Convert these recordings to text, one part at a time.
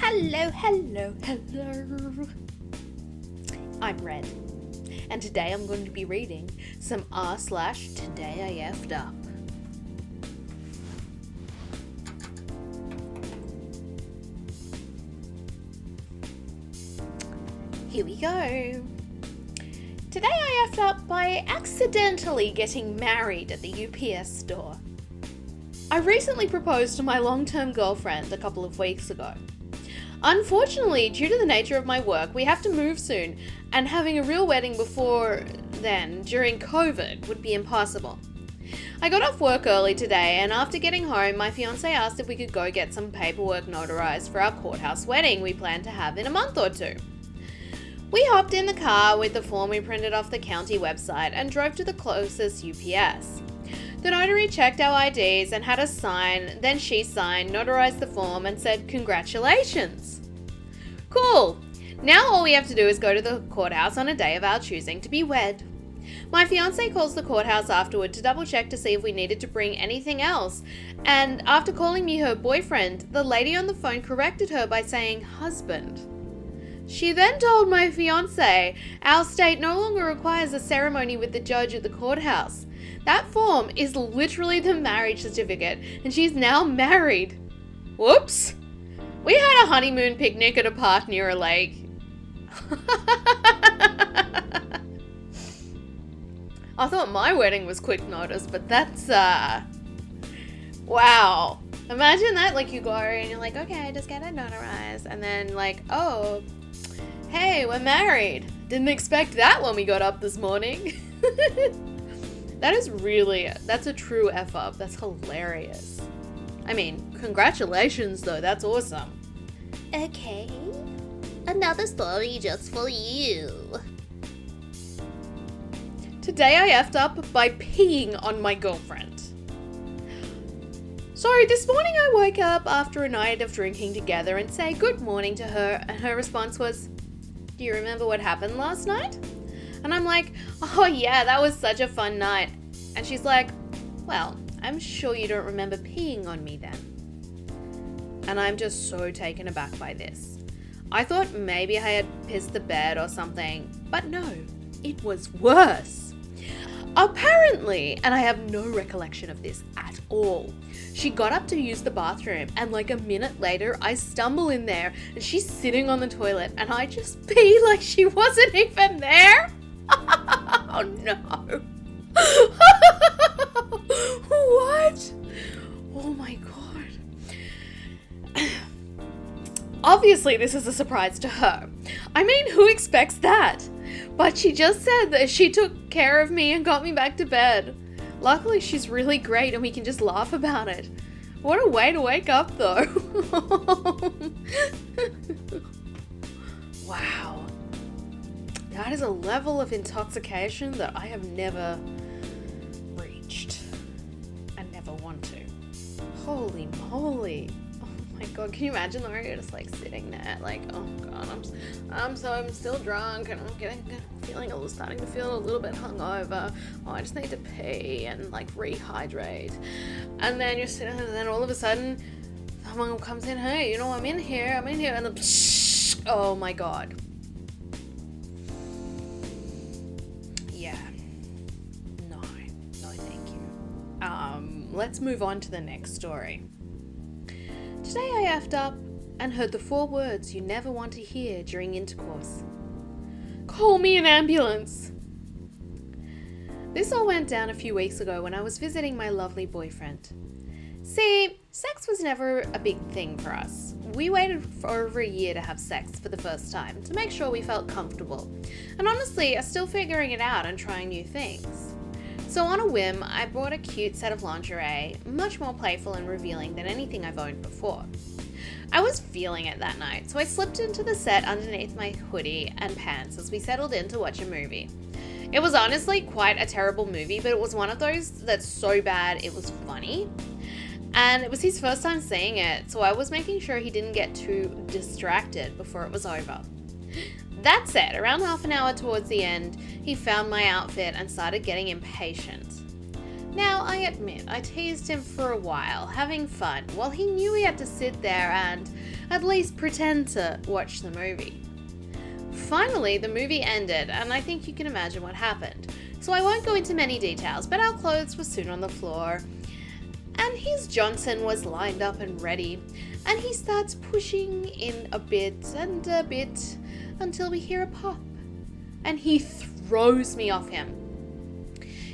Hello. I'm Red, and today I'm going to be reading some r/Today I F'd Up. Here we go. Today I F'd up by accidentally getting married at the UPS store. I recently proposed to my long-term girlfriend a couple of weeks ago. Unfortunately, due to the nature of my work, we have to move soon, and having a real wedding before then, during COVID, would be impossible. I got off work early today, and after getting home, my fiancé asked if we could go get some paperwork notarized for our courthouse wedding we plan to have in a month or two. We hopped in the car with the form we printed off the county website and drove to the closest UPS. The notary checked our IDs and had us sign, then she signed, notarized the form and said, "Congratulations." Cool! Now all we have to do is go to the courthouse on a day of our choosing to be wed. My fiancé calls the courthouse afterward to double check to see if we needed to bring anything else, and after calling me her boyfriend, the lady on the phone corrected her by saying husband. She then told my fiancé our state no longer requires a ceremony with the judge at the courthouse. That form is literally the marriage certificate, and she's now married. Whoops! We had a honeymoon picnic at a park near a lake. I thought my wedding was quick notice, but that's, wow. Imagine that, like, you go and you're like, okay, just get it notarized, and then like, oh, hey, we're married. Didn't expect that when we got up this morning. That's a true F up. That's hilarious. I mean, congratulations though, that's awesome. Okay, another story just for you. Today I effed up by peeing on my girlfriend. So this morning I woke up after a night of drinking together and say good morning to her, and her response was, "Do you remember what happened last night?" And I'm like, "Oh yeah, that was such a fun night." And she's like, "Well, I'm sure you don't remember peeing on me then." And I'm just so taken aback by this. I thought maybe I had pissed the bed or something, but no, it was worse. Apparently, and I have no recollection of this at all, she got up to use the bathroom, and like a minute later, I stumble in there and she's sitting on the toilet and I just pee like she wasn't even there. Oh no. What? Oh my god. Obviously, this is a surprise to her. I mean, who expects that? But she just said that she took care of me and got me back to bed. Luckily, she's really great and we can just laugh about it. What a way to wake up, though. Wow. That is a level of intoxication that I have never reached and never want to. Holy moly. Oh my god, can you imagine though, you're just like sitting there like, oh god, I'm still drunk and I'm starting to feel a little bit hungover. Oh, I just need to pee and like rehydrate. And then you're sitting there and then all of a sudden someone comes in, "Hey, you know, I'm in here, and then oh my god. Yeah. No, thank you. Let's move on to the next story. Today I effed up and heard the 4 words you never want to hear during intercourse. Call me an ambulance. This all went down a few weeks ago when I was visiting my lovely boyfriend. See, sex was never a big thing for us. We waited for over a year to have sex for the first time to make sure we felt comfortable. And honestly, are still figuring it out and trying new things. So on a whim, I bought a cute set of lingerie, much more playful and revealing than anything I've owned before. I was feeling it that night, so I slipped into the set underneath my hoodie and pants as we settled in to watch a movie. It was honestly quite a terrible movie, but it was one of those that's so bad it was funny. And it was his first time seeing it, so I was making sure he didn't get too distracted before it was over. That said, around half an hour towards the end, he found my outfit and started getting impatient. Now, I admit, I teased him for a while, having fun, while he knew he had to sit there and, at least pretend to watch the movie. Finally, the movie ended, and I think you can imagine what happened. So I won't go into many details, but our clothes were soon on the floor, and his Johnson was lined up and ready, and he starts pushing in a bit and a bit until we hear a pop, and he throws me off him.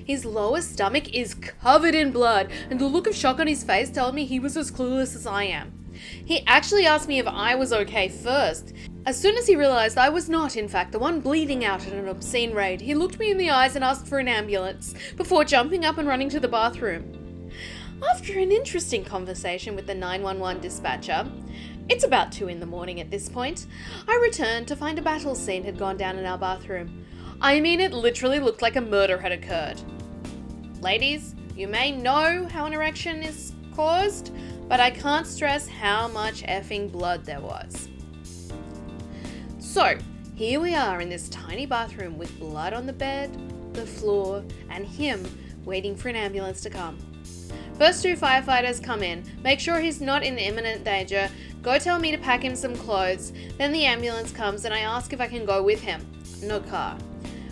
His lower stomach is covered in blood, and the look of shock on his face told me he was as clueless as I am. He actually asked me if I was okay first. As soon as he realized I was not, in fact, the one bleeding out at an obscene rate, he looked me in the eyes and asked for an ambulance, before jumping up and running to the bathroom. After an interesting conversation with the 911 dispatcher, it's about 2 a.m. at this point, I returned to find a battle scene had gone down in our bathroom. I mean, it literally looked like a murder had occurred. Ladies, you may know how an erection is caused, but I can't stress how much effing blood there was. So, here we are in this tiny bathroom with blood on the bed, the floor, and him waiting for an ambulance to come. First 2 firefighters come in, make sure he's not in imminent danger, go tell me to pack him some clothes, then the ambulance comes and I ask if I can go with him. No car.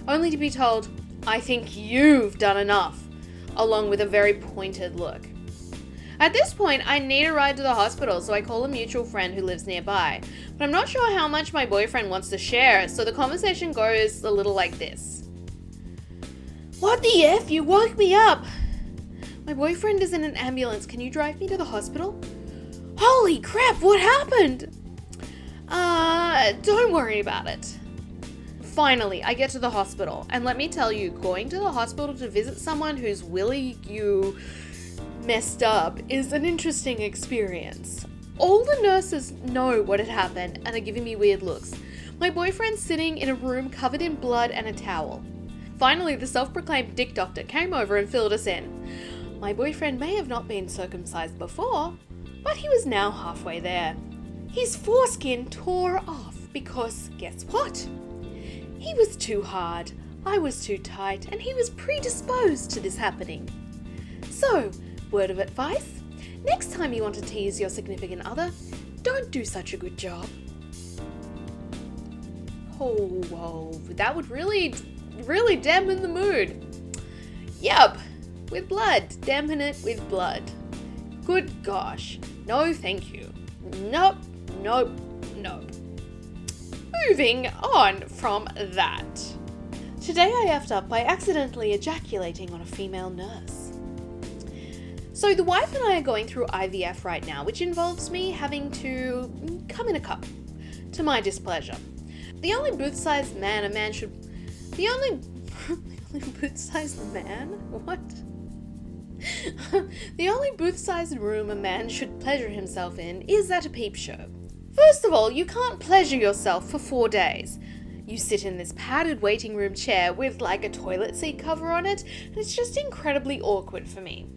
Only to be told, I think you've done enough, along with a very pointed look. At this point, I need a ride to the hospital, so I call a mutual friend who lives nearby, but I'm not sure how much my boyfriend wants to share, so the conversation goes a little like this. What the F? You woke me up! My boyfriend is in an ambulance. Can you drive me to the hospital? Holy crap, what happened? Don't worry about it. Finally, I get to the hospital, and let me tell you, going to the hospital to visit someone who's willy you messed up is an interesting experience. All the nurses know what had happened and are giving me weird looks. My boyfriend's sitting in a room covered in blood and a towel. Finally, the self-proclaimed dick doctor came over and filled us in. My boyfriend may have not been circumcised before, but he was now halfway there. His foreskin tore off because, guess what? He was too hard, I was too tight, and he was predisposed to this happening. So, word of advice, next time you want to tease your significant other, don't do such a good job. Oh, whoa, that would really dampen the mood. Yup, with blood, dampen it with blood. Good gosh, no thank you. Nope. Moving on from that. Today I effed up by accidentally ejaculating on a female nurse. So the wife and I are going through IVF right now, which involves me having to come in a cup, to my displeasure. The only booth-sized man a man should... The only booth-sized man? What? The only booth-sized room a man should pleasure himself in is at a peep show. First of all, you can't pleasure yourself for 4 days. You sit in this padded waiting room chair with like a toilet seat cover on it, and it's just incredibly awkward for me.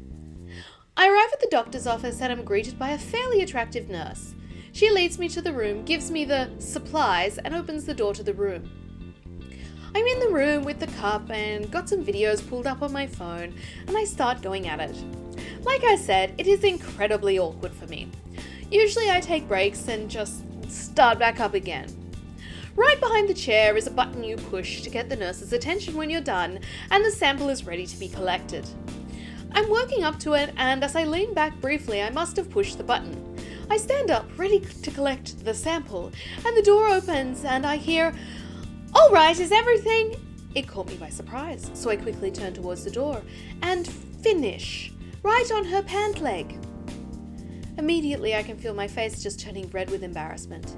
I arrive at the doctor's office and am greeted by a fairly attractive nurse. She leads me to the room, gives me the supplies, and opens the door to the room. I'm in the room with the cup and got some videos pulled up on my phone, and I start going at it. Like I said, it is incredibly awkward for me. Usually I take breaks and just start back up again. Right behind the chair is a button you push to get the nurse's attention when you're done, and the sample is ready to be collected. I'm working up to it, and as I lean back briefly, I must have pushed the button. I stand up, ready to collect the sample, and the door opens and I hear, "All right, is everything?" It caught me by surprise, so I quickly turn towards the door and finish, right on her pant leg. Immediately, I can feel my face just turning red with embarrassment.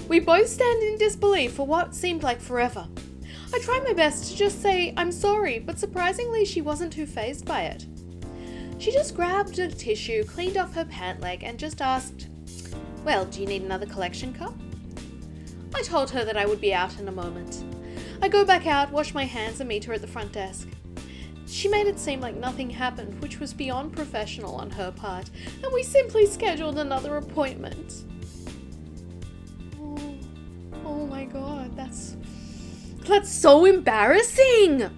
We both stand in disbelief for what seemed like forever. I try my best to just say, "I'm sorry," but surprisingly, she wasn't too fazed by it. She just grabbed a tissue, cleaned off her pant leg, and just asked, "Well, do you need another collection cup?" I told her that I would be out in a moment. I go back out, wash my hands, and meet her at the front desk. She made it seem like nothing happened, which was beyond professional on her part, and we simply scheduled another appointment. Oh my god, that's so embarrassing!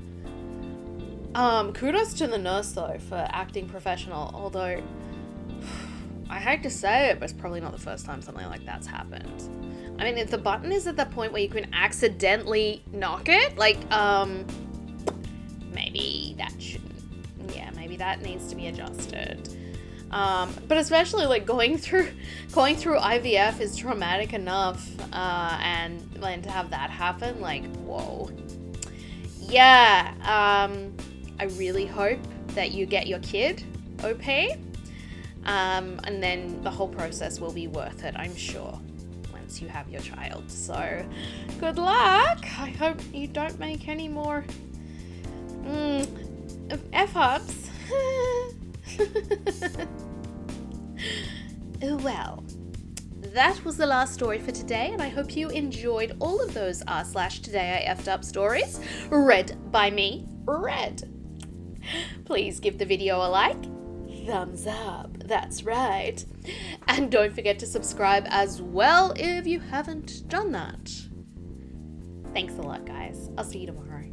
Kudos to the nurse though for acting professional, although I hate to say it, but it's probably not the first time something like that's happened. I mean, if the button is at the point where you can accidentally knock it, like, maybe that shouldn't, yeah, maybe that needs to be adjusted. But especially, like, going through IVF is traumatic enough, and then to have that happen, like, whoa. Yeah, I really hope that you get your kid OP, and then the whole process will be worth it, I'm sure, once you have your child. So, good luck! I hope you don't make any more F-ups. Well, that was the last story for today, and I hope you enjoyed all of those r/today I effed up stories read by me, Red. Please give the video a like, thumbs up, that's right, and don't forget to subscribe as well if you haven't done that. Thanks a lot, guys. I'll see you tomorrow.